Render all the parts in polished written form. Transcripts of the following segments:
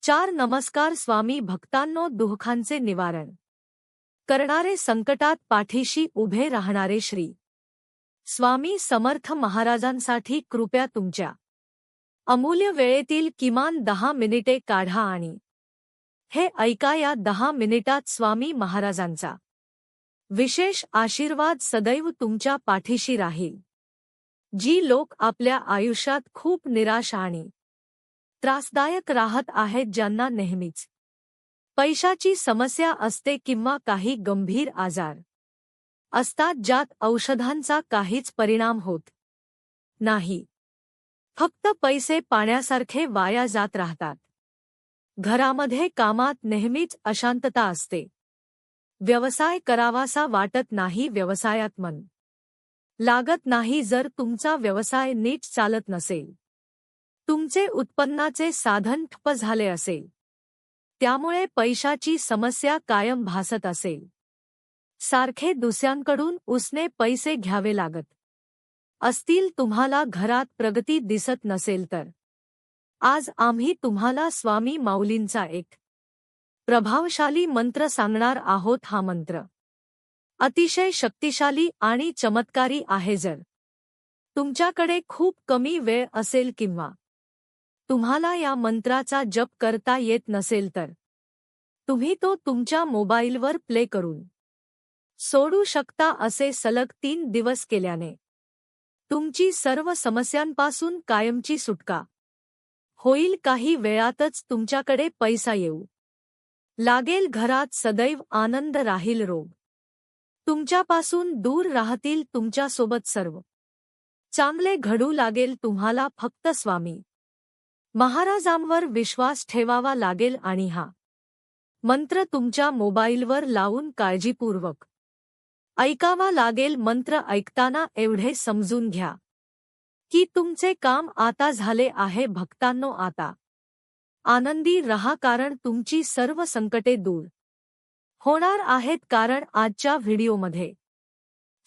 4 नमस्कार स्वामी भक्तांनो, दुःखांचे निवारण करणारे, संकटात पाठीशी उभे राहणारे श्री स्वामी समर्थ महाराजांसाठी कृपया तुमच्या अमूल्य वेळेतील किमान 10 मिनिटे काढा आणि हे ऐका. या 10 मिनिटात स्वामी महाराजांचा विशेष आशीर्वाद सदैव तुमच्या पाठीशी राहील. जी लोक आपल्या आयुष्यात खूप निराश आणि त्रासदायक राहत आहेत, ज्यांना नेहमीच पैशाची समस्या असते किंवा काही गंभीर आजार असतात ज्यात औषधांचा काहीच परिणाम होत नाही, फक्त पैसे पाण्यासारखे वाया जात राहतात. घरामध्ये कामात नेहमीच अशांतता असते, व्यवसाय करावासा वाटत नाही, व्यवसायात मन लागत नाही. जर तुमचा व्यवसाय नीट चालत नसेल, तुमचे उत्पन्नाचे साधन ठप्प झाले असेल, त्यामुळे पैशाची समस्या कायम भासत असेल, सारखे दुसऱ्यांकडून उसने पैसे घ्यावे लागत असतील, तुम्हाला घरात प्रगती दिसत नसेल, तर आज आम्ही तुम्हाला स्वामी माऊलींचा एक प्रभावशाली मंत्र सांगणार आहोत. हा मंत्र अतिशय शक्तिशाली आणि चमत्कारी आहे. जर तुमच्याकडे खूप कमी वेळ असेल किंवा तुम्हाला या मंत्राचा जप करता येत नसेल, तर तुम्ही तो तुमच्या मोबाईलवर प्ले करून सोडू शकता. असे सलग 3 दिवस केल्याने तुमची सर्व समस्यांपासून कायमची सुटका होईल. काही वेळातच तुमच्याकडे पैसा येऊ लागेल, घरात सदैव आनंद राहील, रोग तुमच्यापासून दूर राहतील, तुमच्यासोबत सर्व चांगले घडू लागेल. तुम्हाला फक्त स्वामी महाराजांवर विश्वास ठेवावा लागेल आणि हा मंत्र तुमच्या मोबाईलवर लावून काळजीपूर्वक ऐकावा लागेल. मंत्र ऐकताना एवढे समजून घ्या की तुमचे काम आता झाले आहे. भक्तांनो, आता आनंदी रहा, कारण तुमची सर्व संकटे दूर होणार आहेत. कारण आजच्या व्हिडिओमध्ये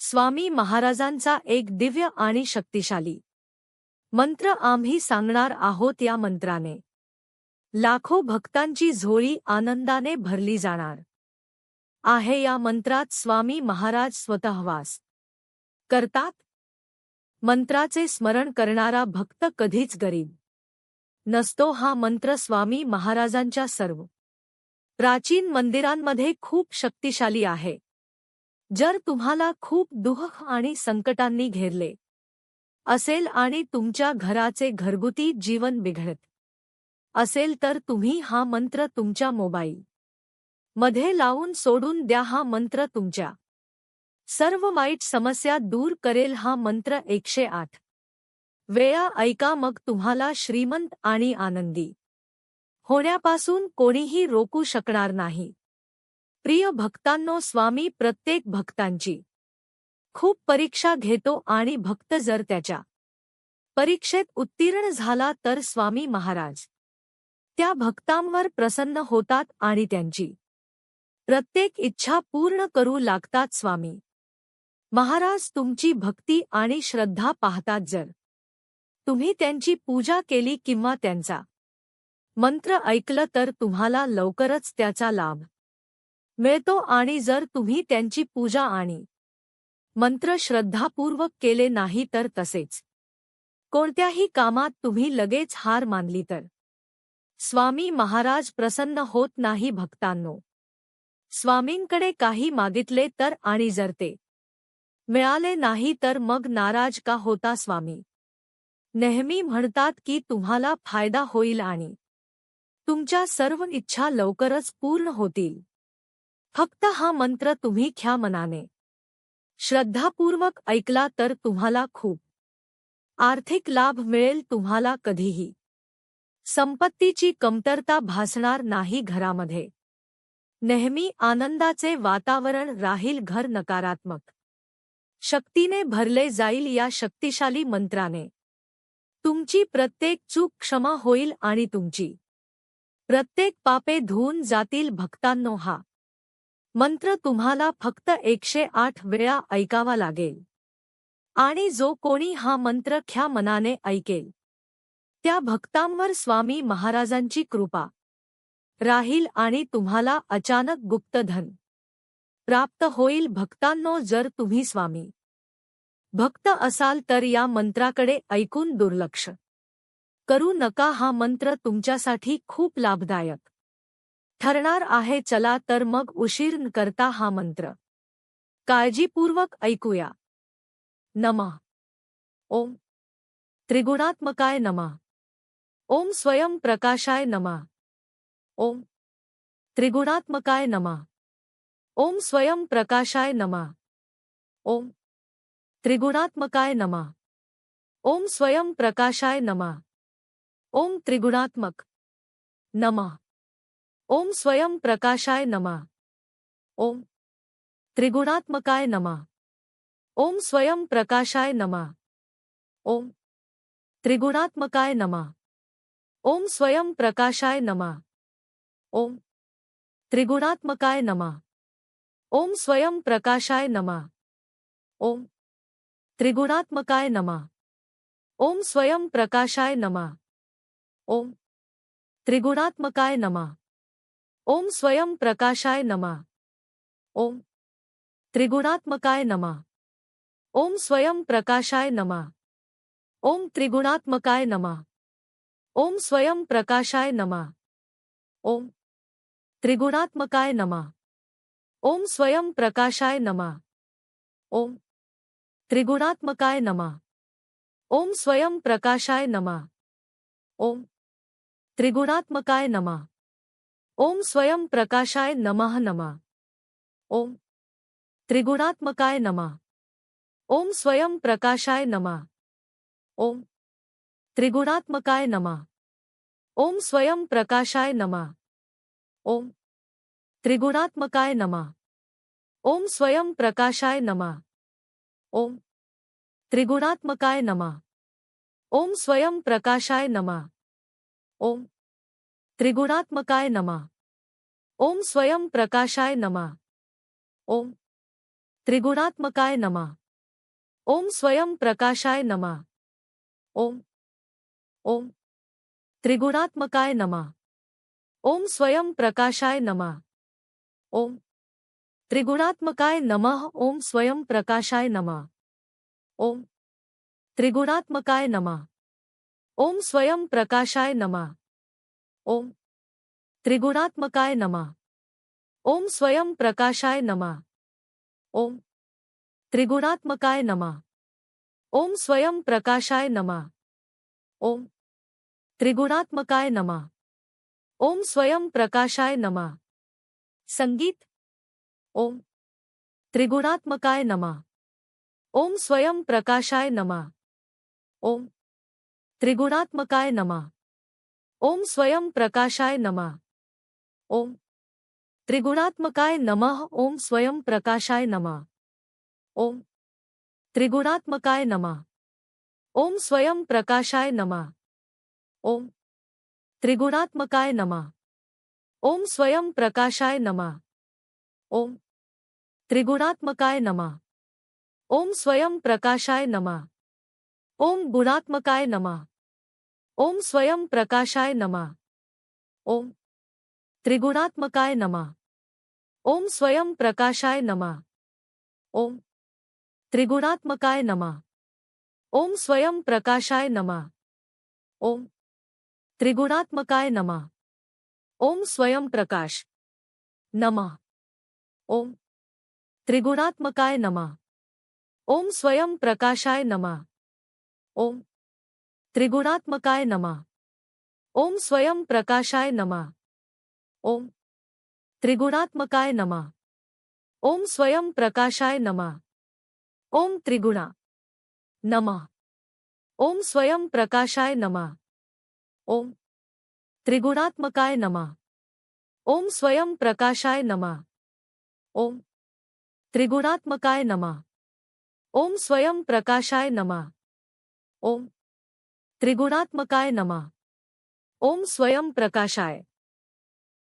स्वामी महाराजांचा एक दिव्य आणि शक्तिशाली मंत्र आम्ही सांगणार आहोत. या मंत्राने लाखो भक्तांची झोळी आनंदाने भरली जाणार आहे. या मंत्रात स्वामी महाराज स्वतः वास करतात. मंत्राचे स्मरण करणारा भक्त कधीच गरीब नसतो. हा मंत्र स्वामी महाराजांच्या सर्व प्राचीन मंदिरांमध्ये खूप शक्तिशाली आहे. जर तुम्हाला खूप दुःख आणि संकटांनी घेरले असेल आणि तुमच्या घराचे घरगुती जीवन बिघडत असेल, तर तुम्ही हा मंत्र तुमच्या मोबाईल मध्ये लावून सोडून द्या. हा मंत्र तुमच्या सर्व वाईट समस्या दूर करेल. हा मंत्र 108 वेळा ऐका, मग तुम्हाला श्रीमंत आणि आनंदी होण्यापासून कोणीही रोखू शकणार नाही. प्रिय भक्तांनो, स्वामी प्रत्येक भक्तांची खूप परीक्षा घेतो आणि भक्त जर त्याच्या परीक्षेत उत्तीर्ण झाला, तर स्वामी महाराज त्या भक्तांवर प्रसन्न होतात आणि त्यांची प्रत्येक इच्छा पूर्ण करू लागतात. स्वामी महाराज तुमची भक्ती आणि श्रद्धा पाहतात. जर तुम्ही त्यांची पूजा केली किंवा त्यांचा मंत्र ऐकलं, तर तुम्हाला लवकरच त्याचा लाभ मिळतो. आणि जर तुम्ही त्यांची पूजा आणि मंत्र श्रद्धापूर्वक केले नाही, तर तसेच कोणत्याही कामात तुम्ही लगेच हार मानली, तर स्वामी महाराज प्रसन्न होत नाही. भक्तांनो, स्वामींकडे काही मागितले तर आणि जर ते मिळाले नाही, तर मग नाराज का होता? स्वामी नेहमी म्हणतात की तुम्हाला फायदा होईल आणि तुमच्या सर्व इच्छा लवकरच पूर्ण होतील. फक्त हा मंत्र तुम्ही ख्या मनाने श्रद्धापूर्वक ऐकला, तर तुम्हाला खूप आर्थिक लाभ मिळेल. तुम्हाला कधीही संपत्तीची कमतरता भासणार नाही. घरामध्ये नेहमी आनंदाचे वातावरण राहील. घर नकारात्मक शक्तीने भरले जाईल. या शक्तिशाली मंत्राने तुमची प्रत्येक चूक क्षमा होईल आणि तुमची प्रत्येक पापे धुवून जातील. भक्तांनो, हा मंत्र तुम्हाला फक्त 108 वेळा ऐकावा लागेल आणि जो कोणी हा मंत्र ख्या मनाने ऐकेल, त्या भक्तांवर स्वामी महाराजांची कृपा राहील आणि तुम्हाला अचानक गुप्तधन प्राप्त होईल. भक्तांनो, जर तुम्ही स्वामी भक्त असाल तर या मंत्राकडे ऐकून दुर्लक्ष करू नका. हा मंत्र तुमच्यासाठी खूप लाभदायक ठरणार आहे. चला तर मग उशीर न करता हा मंत्र काळजीपूर्वक ऐकूया. नमः. ओम त्रिगुणात्मकाय नमः. ओम स्वयं प्रकाशाय नमः. ओम त्रिगुणात्मकाय नमः. ओम स्वयं प्रकाशाय नमः. ओम त्रिगुणात्मकाय नमः. ओम स्वयं प्रकाशाय नमः. ओम त्रिगुणात्मक नमः. ओम स्वयं प्रकाशाय नमः. ओम त्रिगुणात्मकाय नमः. ओम स्वयं प्रकाशाय नमः. ओम त्रिगुणात्मकाय नमः. ओम स्वयं प्रकाशाय नमः. ओम त्रिगुणात्मकाय नमः. ओम स्वयं प्रकाशाय नमः. ओम त्रिगुणात्मकाय नमः. ओम स्वयं प्रकाशाय नमः. ओम त्रिगुणात्मकाय नमः. ओम स्वयं प्रकाशाय नमः. ओम त्रिगुणात्मकाय नमः. ओम स्वयं प्रकाशाय नमः. ओम त्रिगुणात्मकाय नमः. ओम स्वयं प्रकाशाय नमः. ओम त्रिगुणात्मकाय नमः. ओम स्वयं प्रकाशाय नमः. ओम त्रिगुणात्मकाय नमः. ओम स्वयं प्रकाशाय नमः. ओम त्रिगुणात्मकाय नमः. ओम स्वयं प्रकाशाय नमः. नमः. ओम त्रिगुणात्मकाय नमः. ओम स्वयं प्रकाशाय नमः. ओम त्रिगुणात्मकाय नमः. ओम स्वयं प्रकाशाय नमः. ओम त्रिगुणात्मकाय नमः. ओम स्वयं प्रकाशाय नमः. ओम त्रिगुणात्मकाय नमः. ओम स्वयं प्रकाशाय नमः. ओम त्रिगुणात्मकाय नमः. ओम स्वयं प्रकाशाय नमः. ओम त्रिगुणात्मकाय नमः. ओम स्वयं प्रकाशाय नमः. ओम ओम त्रिगुणात्मकाय नमः. ओम स्वयं प्रकाशाय नमः. ओम त्रिगुणात्मकाय नमः. ओम स्वयं प्रकाशाय नमः. ओम त्रिगुणात्मकाय नमः. ओम स्वयं प्रकाशाय नमः. ओम त्रिगुणात्मकाय नमः. ओम स्वयं प्रकाशाय नमः. ओम त्रिगुणात्मकाय नमः. ओम स्वयं प्रकाशाय नमः. ओम त्रिगुणात्मकाय नमः. ओम स्वयं प्रकाशाय नमः. संगीत. ओम त्रिगुणात्मकाय नमः. ओम स्वयं प्रकाशाय नमः. ओम त्रिगुणात्मकाय नमः. ओम स्वयं प्रकाशाय नमः. ओम त्रिगुणात्मकाय नमः. ओम स्वयं प्रकाशाय नमः. ओम त्रिगुणात्मकाय नमः. ओम स्वयं प्रकाशाय नमः. ओम त्रिगुणात्मकाय नमः. ओम स्वयं प्रकाशाय नमः. ओम त्रिगुणात्मकाय नमः. ओम स्वयं प्रकाशाय नमः. ओम गुणात्मकाय नमः. ओम स्वयं प्रकाशाय नमः. ओम त्रिगुणात्मकाय नमः. ओम स्वयं प्रकाशाय नमः. ओम त्रिगुणात्मकाय नमः. ओम स्वयं प्रकाशाय नमः. ओम त्रिगुणात्मकाय नमः. ओम स्वयं प्रकाश नमः. ओम त्रिगुणात्मकाय नमः. ओम स्वयं प्रकाशाय नमः. ओम त्रिगुणात्मकाय नमः. ओम स्वयं प्रकाशाय नमः. ओम त्रिगुणात्मकाय नमः. ओम स्वयं प्रकाशाय नमः. ओम त्रिगुणा नमः. ओम स्वयं प्रकाशाय नमः. ओम त्रिगुणात्मकाय नमः. ओम स्वयं प्रकाशाय नमः. ओम त्रिगुणात्मकाय नमः. ओम स्वयं प्रकाशाय नमः. ओम त्रिगुणात्मकाय नमः. ओम स्वयं प्रकाशाय